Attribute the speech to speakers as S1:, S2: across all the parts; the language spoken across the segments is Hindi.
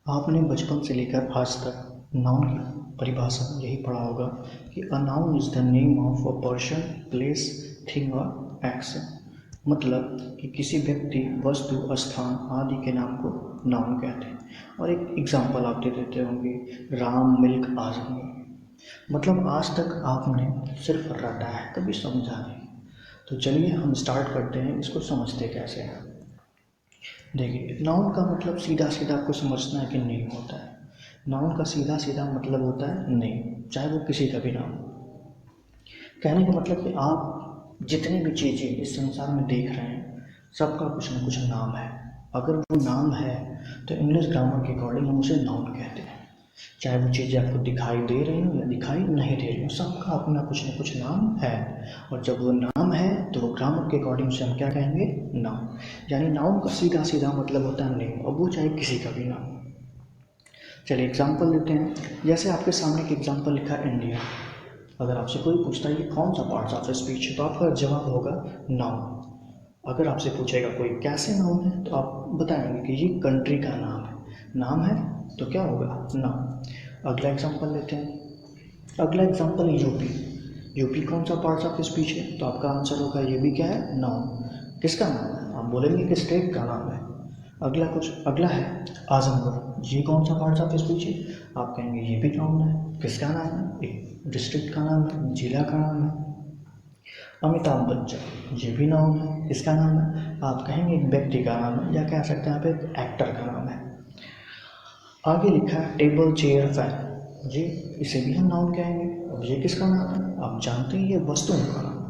S1: आपने बचपन से लेकर आज तक नाउन की परिभाषा में यही पढ़ा होगा कि a noun is the name of a person, place, thing और एक्शन। मतलब कि किसी व्यक्ति, वस्तु, स्थान आदि के नाम को नाउन कहते हैं। और एक एग्जाम्पल आप दे देते होंगे, राम मिल्क आजमी। मतलब आज तक आपने सिर्फ रटा है, कभी समझा नहीं। तो चलिए हम स्टार्ट करते हैं, इसको समझते कैसे हैं। देखिए, नाउन का मतलब सीधा सीधा आपको समझना है कि नहीं होता है। नाउन का सीधा सीधा मतलब होता है नहीं, चाहे वो किसी का भी नाम हो। कहने का मतलब कि आप जितनी भी चीज़ें इस संसार में देख रहे हैं, सबका कुछ ना कुछ नाम है। अगर वो नाम है तो इंग्लिश ग्रामर के अकॉर्डिंग हम उसे नाउन कहते हैं। चाहे वो चीज़ें आपको दिखाई दे रही हो या दिखाई नहीं दे रही हो, सबका अपना कुछ ना कुछ नाम है। और जब वो नाम है तो वो ग्रामर के अकॉर्डिंग से हम क्या कहेंगे, नाउन। यानी नाउन का सीधा सीधा मतलब होता है नेम, और वो चाहे किसी का भी नाम। चलिए एग्जाम्पल लेते हैं। जैसे आपके सामने एक एग्जाम्पल लिखा है इंडिया। अगर आपसे कोई पूछता है ये कौन सा पार्ट ऑफ स्पीच है, तो आपका जवाब होगा नाउन। अगर आपसे पूछेगा कोई कैसे नाउन है, तो आप बताएंगे कि ये कंट्री का नाम है। नाम है तो क्या होगा, नाउन। अगला एग्जांपल लेते हैं। अगला एग्जांपल यूपी। यूपी कौन सा पार्ट ऑफ स्पीच है, तो आपका आंसर होगा ये भी क्या है, नाउन। किसका नाम है, आप बोलेंगे कि स्टेट का नाम है। अगला है आजमगढ़। ये कौन सा पार्ट ऑफ स्पीच है, आप कहेंगे ये भी नाउन है। किसका नाम है, एक डिस्ट्रिक्ट का नाम है, जिला का नाम है। अमिताभ बच्चन, ये भी नाउन है। किसका नाम है, आप कहेंगे एक व्यक्ति का नाम है, या कह सकते हैं आप एक एक्टर का नाम है। आगे लिखा है टेबल चेयर फैन। ये इसे भी हम नाउन कहेंगे। अब ये किसका नाम है, आप जानते हैं ये वस्तुओं का नाम है।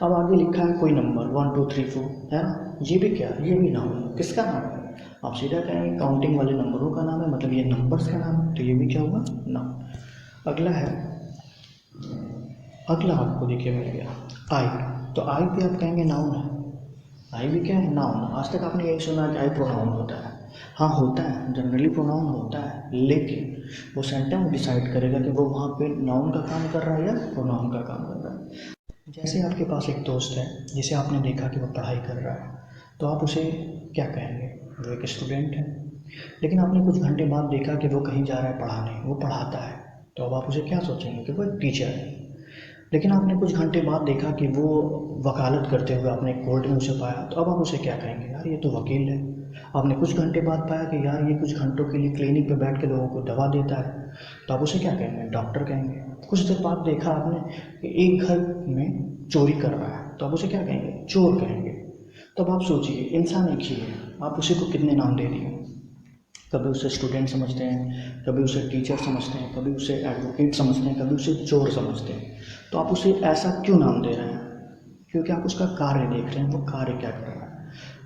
S1: अब आगे लिखा है कोई नंबर 1 2 3 4, है ना, ये भी क्या, ये भी नाउन है। किसका नाम है, आप सीधा कहेंगे काउंटिंग वाले नंबरों का नाम है, मतलब ये नंबर्स का नाम है, तो ये भी क्या हुआ, नाउन। अगला है, अगला आपको देखिए मिल गया आई। तो आई पे आप कहेंगे नाउन है। आई भी क्या है, नाउन। आज तक आपने यही सुना कि आई प्रोनाउन होता है। हाँ होता है, जनरली प्रोनाउन होता है, लेकिन वो सेंटेंस डिसाइड करेगा कि वो वहाँ पे नाउन का काम कर रहा है या प्रोनाउन का काम कर रहा है। जैसे आपके पास एक दोस्त है जिसे आपने देखा कि वो पढ़ाई कर रहा है, तो आप उसे क्या कहेंगे, वो एक स्टूडेंट है। लेकिन आपने कुछ घंटे बाद देखा कि वो कहीं जा रहा है पढ़ाने, वो पढ़ाता है, तो अब आप उसे क्या सोचेंगे कि वो एक टीचर है। लेकिन आपने कुछ घंटे बाद देखा कि वो वकालत करते हुए आपने कोर्ट में उसे पाया, तो अब आप उसे क्या कहेंगे, यार ये तो वकील है। आपने कुछ घंटे बाद पाया कि यार ये कुछ घंटों के लिए क्लिनिक पे बैठ के लोगों को दवा देता है, तो आप उसे क्या कहेंगे, डॉक्टर कहेंगे। कुछ देर बाद देखा आपने कि एक घर में चोरी कर रहा है, तो आप उसे क्या कहेंगे, चोर कहेंगे। तो अब आप सोचिए, इंसान एक ही है, आप उसी को कितने नाम दे दिए। कभी उसे स्टूडेंट समझते हैं, कभी उसे टीचर समझते हैं, कभी उसे एडवोकेट समझते हैं, कभी उसे चोर समझते हैं। तो आप उसे ऐसा क्यों नाम दे रहे हैं, क्योंकि आप उसका कार्य देख रहे हैं, वो कार्य क्या कर रहा है।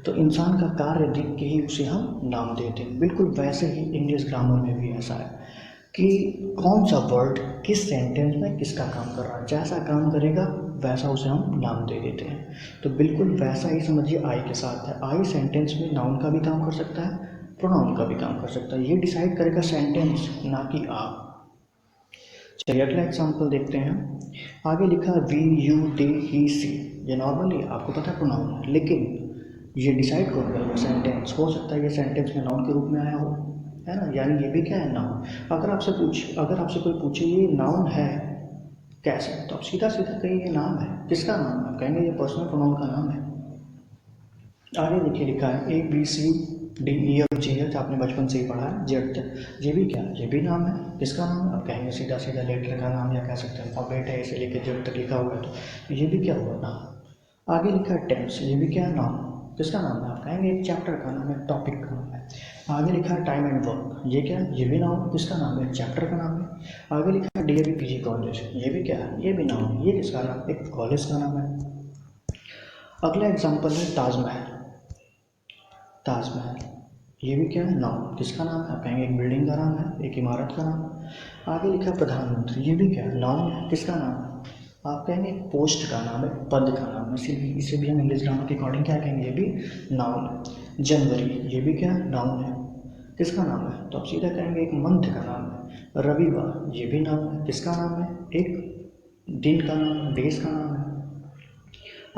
S1: तो इंसान का कार्य देख के ही उसे हम नाम देते हैं। बिल्कुल वैसे ही इंग्लिश ग्रामर में भी ऐसा है कि कौन सा वर्ड किस सेंटेंस में किसका काम कर रहा है, जैसा काम करेगा वैसा उसे हम नाम दे देते हैं। तो बिल्कुल वैसा ही समझिए आई के साथ है। आई सेंटेंस में नाउन का भी काम कर सकता है, प्रोनाउन का भी काम कर सकता है। ये डिसाइड करेगा सेंटेंस, ना कि आप। चलिए अगला एग्जाम्पल देखते हैं। आगे लिखा वी यू दे ही सी। ये नॉर्मली आपको पता है प्रोनाउन है, लेकिन ये डिसाइड कौन करेगा, सेंटेंस। हो सकता है ये सेंटेंस में नाउन के रूप में आया हो, है ना, यानी ये भी क्या है, नाउन। अगर आपसे कोई पूछे ये नाउन है कैसे, तो आप सीधा सीधा कहिए ये नाम है। किसका नाम है, आप कहेंगे ये पर्सनल प्रोनाउन का नाम है। आगे देखिए लिखा है ABCDEFGH, आपने बचपन से ही पढ़ा है, जेड तक। ये भी क्या, ये भी नाम है। किसका नाम है, आप कहेंगे सीधा सीधा लेटर का नाम, या कह सकते हैं अल्फाबेट है, इसे लेके जेड तक लिखा हुआ है, तो ये भी क्या हुआ, नाम। आगे लिखा है टेंस। ये भी क्या है, नाम। किसका नाम है, आप कहेंगे एक चैप्टर का नाम है, टॉपिक का नाम है। आगे लिखा है टाइम एंड वर्क। ये क्या है, ये भी नाम। किसका नाम है, एक चैप्टर का नाम है। आगे लिखा है DAV PG कॉलेज। ये भी क्या है, ये भी नाम है। ये किसका नाम, एक कॉलेज का नाम है। अगला एग्जाम्पल है ताजमहल। ताजमहल, ये भी क्या है, नाउन। किसका नाम है, आप कहेंगे एक बिल्डिंग का नाम है, एक इमारत का नाम है। आगे लिखा है प्रधानमंत्री। ये भी क्या है, नाउन है। किसका नाम है, आप कहेंगे एक पोस्ट का नाम है, पद का नाम है। इसीलिए इसे भी हम इंग्लिश ग्रामर के अकॉर्डिंग क्या कहेंगे, ये भी नाउन है। जनवरी, ये भी क्या है, नाउन है। किसका नाम है, तो आप सीधा कहेंगे एक मंथ का नाम है। रविवार, ये भी नाउन है। किसका नाम है, एक दिन का नाम है, डेज का नाम है।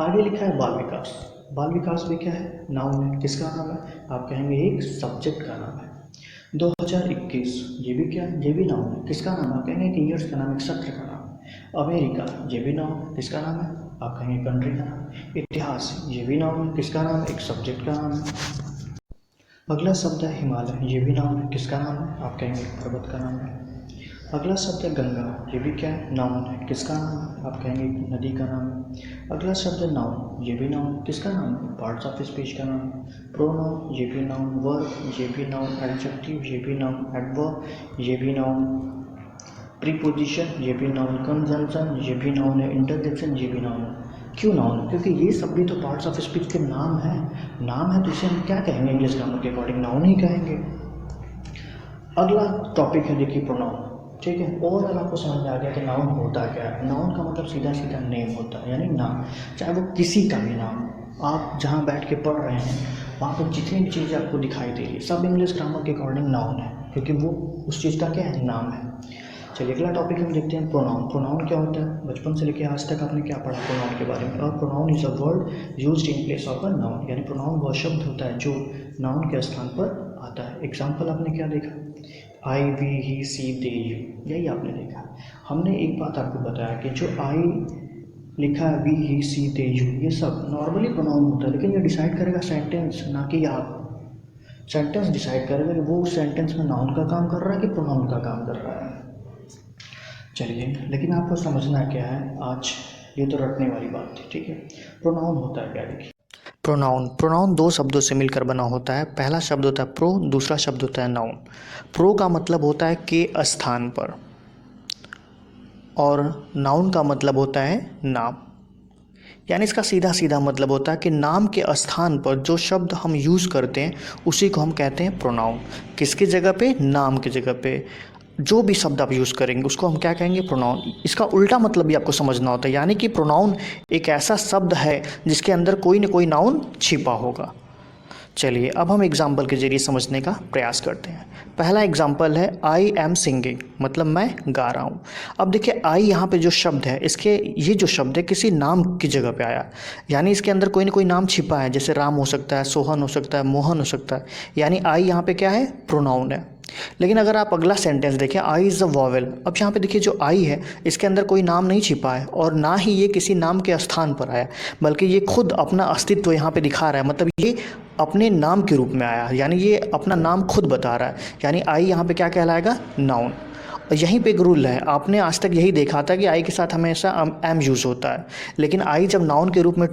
S1: आगे लिखा है बाल विकास। बाल विकास भी क्या है, नाउन है। किसका नाम है, आप कहेंगे एक सब्जेक्ट का नाम है। 2021 ये भी क्या, ये भी नाउन है। किसका नाम? आप कहेंगे कि ईयर्स का नाम, एक सत्र का नाम। अमेरिका ये भी नाउन है। किसका नाम है? आप कहेंगे कंट्री का नाम। इतिहास ये भी नाउन है। किसका नाम है? एक सब्जेक्ट का नाम है। अगला शब्द है हिमालय, ये भी नाम है। किसका नाम है? आप कहेंगे पर्वत का नाम है। अगला शब्द है गंगा, ये भी क्या है? नाउन है। किसका नाम है? आप कहेंगे नदी का नाम है। अगला शब्द है नाउन, ये भी नाउन। किसका नाम है? पार्ट्स ऑफ स्पीच का नाम है। प्रोनाउन ये भी नाउन, वर्ब ये भी नाउन, एडजेक्टिव ये भी नाउन, एडवर्ब ये भी नाउन, प्रीपोजिशन ये भी नाउन, कंजंक्शन ये भी नाउन है, इंटरजेक्शन ये भी नाउन है। क्यों नाउन है? क्योंकि ये सब भी तो पार्ट्स ऑफ स्पीच के नाम है। नाम है तो इसे हम क्या कहेंगे? इंग्लिश ग्रामर के अकॉर्डिंग नाउन ही कहेंगे। अगला टॉपिक है देखिए प्रोनाउन। ठीक है, ओवरऑल आपको समझ में आ गया कि नाउन होता क्या है। नाउन का मतलब सीधा सीधा नेम होता है, यानी नाम, चाहे वो किसी का भी नाम। आप जहाँ बैठ के पढ़ रहे हैं वहाँ पर जितनी भी चीज़ें आपको दिखाई दे रही है सब इंग्लिश ग्रामर के अकॉर्डिंग नाउन है, क्योंकि वो उस चीज़ का क्या है? नाम है। चलिए अगला टॉपिक हम देखते हैं प्रोनाउन। प्रोनाउन क्या होता है? बचपन से लेकर आज तक आपने क्या पढ़ा प्रोनाउन के बारे में? और pronoun is a word used in place of a noun, यानी प्रोनाउन वह शब्द होता है जो नाउन के स्थान पर आता है। एग्जाम्पल आपने क्या देखा? आई, we, he, C, they, you, यही आपने देखा। हमने एक बात आपको बताया कि जो आई लिखा है, we, he, C, they, you, ये सब नॉर्मली प्रोनाउन होता है, लेकिन ये डिसाइड करेगा सेंटेंस, ना कि आप। सेंटेंस डिसाइड करेगा कि वो उस सेंटेंस में नाउन का काम कर रहा है कि प्रोनाउन का काम कर रहा है। चलिए, लेकिन आपको समझना क्या है आज, ये तो रटने वाली बात थी। ठीक है, प्रोनाउन होता है क्या? देखिए, प्रोनाउन दो शब्दों से मिलकर बना होता है। पहला शब्द होता है प्रो, दूसरा शब्द होता है नाउन। प्रो का मतलब होता है के स्थान पर, और नाउन का मतलब होता है नाम। यानी इसका सीधा सीधा मतलब होता है कि नाम के स्थान पर जो शब्द हम यूज़ करते हैं उसी को हम कहते हैं प्रोनाउन। किसकी जगह पे? नाम की जगह पे जो भी शब्द आप यूज़ करेंगे उसको हम क्या कहेंगे? प्रोनाउन। इसका उल्टा मतलब भी आपको समझना होता है, यानी कि प्रोनाउन एक ऐसा शब्द है जिसके अंदर कोई न कोई नाउन छिपा होगा। चलिए अब हम एग्जाम्पल के जरिए समझने का प्रयास करते हैं। पहला एग्जाम्पल है आई एम सिंगिंग, मतलब मैं गा रहा हूँ। अब देखिए आई यहाँ पे जो शब्द है, इसके ये जो शब्द है किसी नाम की जगह पे आया, यानी इसके अंदर कोई ना कोई नाम छिपा है। जैसे राम हो सकता है, सोहन हो सकता है, मोहन हो सकता है, यानी आई यहाँ पे क्या है? प्रोनाउन है। लेकिन अगर आप अगला सेंटेंस देखें, आई इज़ अ वॉवेल, अब यहाँ पे देखिए जो आई है इसके अंदर कोई नाम नहीं छिपा है और ना ही ये किसी नाम के स्थान पर आया, बल्कि ये खुद अपना अस्तित्व यहाँ पे दिखा रहा है। मतलब ये अपने नाम के रूप में आया, यानी ये अपना नाम खुद बता रहा है। यानी आई यहाँ पे क्या कहलाएगा? नाउन। और यहीं पे एक रूल है, आपने आज तक यही देखा था कि आई के साथ हमेशा एम यूज़ होता है, लेकिन आई जब नाउन के रूप में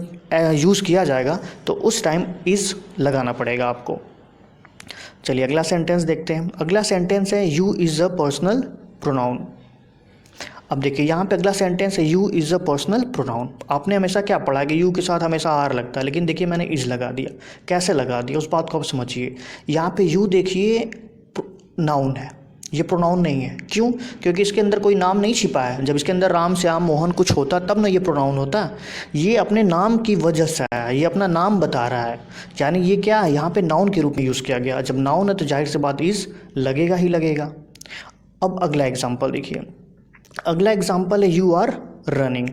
S1: यूज़ किया जाएगा तो उस टाइम इज़ लगाना पड़ेगा आपको। चलिए अगला सेंटेंस देखते हैं। अगला सेंटेंस है you is a personal pronoun. अब देखिए यहाँ पे अगला सेंटेंस है you is a personal pronoun. आपने हमेशा क्या पढ़ा कि यू के साथ हमेशा आर लगता है, लेकिन देखिए मैंने इज़ लगा दिया। कैसे लगा दिया उस बात को आप समझिए। यहाँ पे यू देखिए नाउन है, ये प्रोनाउन नहीं है। क्यों? क्योंकि इसके अंदर कोई नाम नहीं छिपा है। जब इसके अंदर राम, श्याम, मोहन कुछ होता तब ना ये प्रोनाउन होता। ये अपने नाम की वजह से आया, ये अपना नाम बता रहा है, यानी ये क्या है? यहाँ पे नाउन के रूप में यूज़ किया गया। जब नाउन है तो जाहिर सी बात इज़ लगेगा ही लगेगा। अब अगला एग्जाम्पल देखिए। अगला एग्जाम्पल है यू आर रनिंग,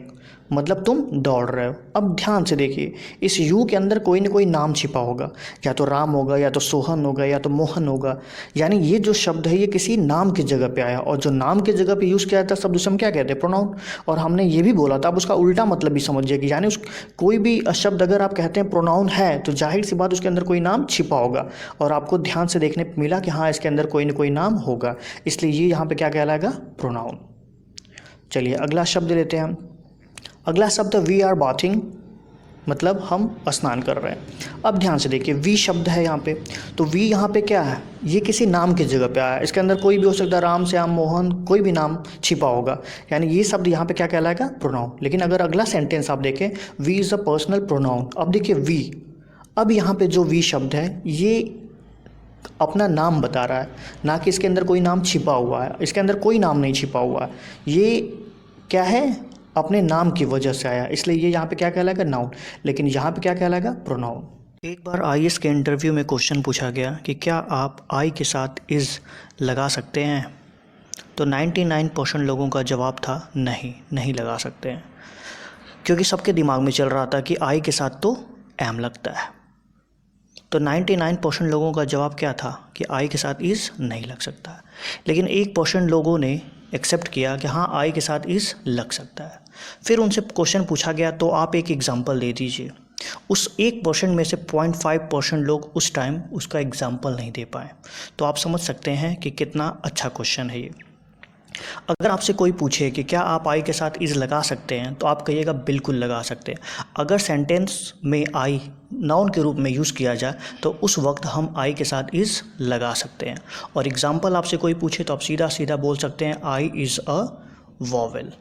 S1: मतलब तुम दौड़ रहे हो। अब ध्यान से देखिए, इस यू के अंदर कोई ना कोई नाम छिपा होगा, या तो राम होगा, या तो सोहन होगा, या तो मोहन होगा। यानी ये जो शब्द है ये किसी नाम की जगह पे आया, और जो नाम की जगह पे यूज़ किया जाता है शब्द उसे हम क्या कहते हैं? प्रोनाउन। और हमने ये भी बोला था, अब उसका उल्टा मतलब भी समझिए कि यानी उस कोई भी शब्द अगर आप कहते हैं प्रोनाउन है तो जाहिर सी बात उसके अंदर कोई नाम छिपा होगा, और आपको ध्यान से देखने को मिला कि हाँ इसके अंदर कोई ना कोई नाम होगा, इसलिए ये यहाँ पर क्या कहलाएगा? प्रोनाउन। चलिए अगला शब्द लेते हैं हम। अगला शब्द वी आर बाथिंग, मतलब हम स्नान कर रहे हैं। अब ध्यान से देखिए वी शब्द है यहाँ पे, तो वी यहाँ पे क्या है? ये किसी नाम की जगह पे आया है। इसके अंदर कोई भी हो सकता है, राम, श्याम, मोहन, कोई भी नाम छिपा होगा, यानी ये शब्द यहाँ पे क्या कहलाएगा? प्रोनाउन। लेकिन अगर अगला सेंटेंस आप देखें, we is a personal pronoun. अब देखिए वी, अब यहाँ पे जो वी शब्द है ये अपना नाम बता रहा है, ना कि इसके अंदर कोई नाम छिपा हुआ है। इसके अंदर कोई नाम नहीं छिपा हुआ है, ये क्या है? अपने नाम की वजह से आया, इसलिए ये यहाँ पे क्या कहलाएगा? नाउन। लेकिन यहाँ पे क्या कहलाएगा? प्रोनाउन। एक बार आईएएस के इंटरव्यू में क्वेश्चन पूछा गया कि क्या आप आई के साथ इज़ लगा सकते हैं, तो 99% लोगों का जवाब था नहीं, नहीं लगा सकते हैं, क्योंकि सबके दिमाग में चल रहा था कि आई के साथ तो एम लगता है। तो 99% लोगों का जवाब क्या था कि आई के साथ इज़ नहीं लग सकता है, लेकिन 1% लोगों ने एक्सेप्ट किया कि हाँ आई के साथ इज़ लग सकता है। फिर उनसे क्वेश्चन पूछा गया तो आप एक एग्जाम्पल दे दीजिए। उस 1% में से 0.5% लोग उस टाइम उसका एग्जाम्पल नहीं दे पाए। तो आप समझ सकते हैं कि कितना अच्छा क्वेश्चन है ये। अगर आपसे कोई पूछे कि क्या आप आई के साथ इज़ लगा सकते हैं, तो आप कहिएगा बिल्कुल लगा सकते हैं। अगर सेंटेंस में आई नाउन के रूप में यूज़ किया जाए तो उस वक्त हम आई के साथ इज़ लगा सकते हैं। और एग्जाम्पल आपसे कोई पूछे तो आप सीधा सीधा बोल सकते हैं आई इज़ अ वॉवेल।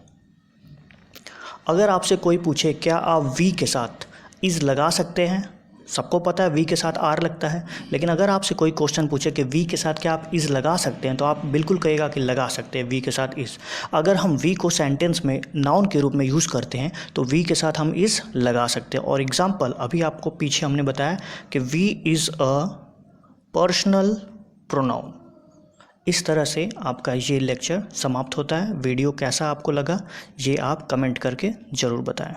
S1: अगर आपसे कोई पूछे क्या आप वी के साथ इज़ लगा सकते हैं, सबको पता है वी के साथ आर लगता है, लेकिन अगर आपसे कोई क्वेश्चन पूछे कि वी के साथ क्या आप इज़ लगा सकते हैं, तो आप बिल्कुल कहिएगा कि लगा सकते हैं वी के साथ इज़। अगर हम वी को सेंटेंस में नाउन के रूप में यूज़ करते हैं तो वी के साथ हम इज़ लगा सकते हैं। और एग्जाम्पल अभी आपको पीछे हमने बताया कि we is a personal pronoun. इस तरह से आपका ये लेक्चर समाप्त होता है। वीडियो कैसा आपको लगा ये आप कमेंट करके ज़रूर बताएं।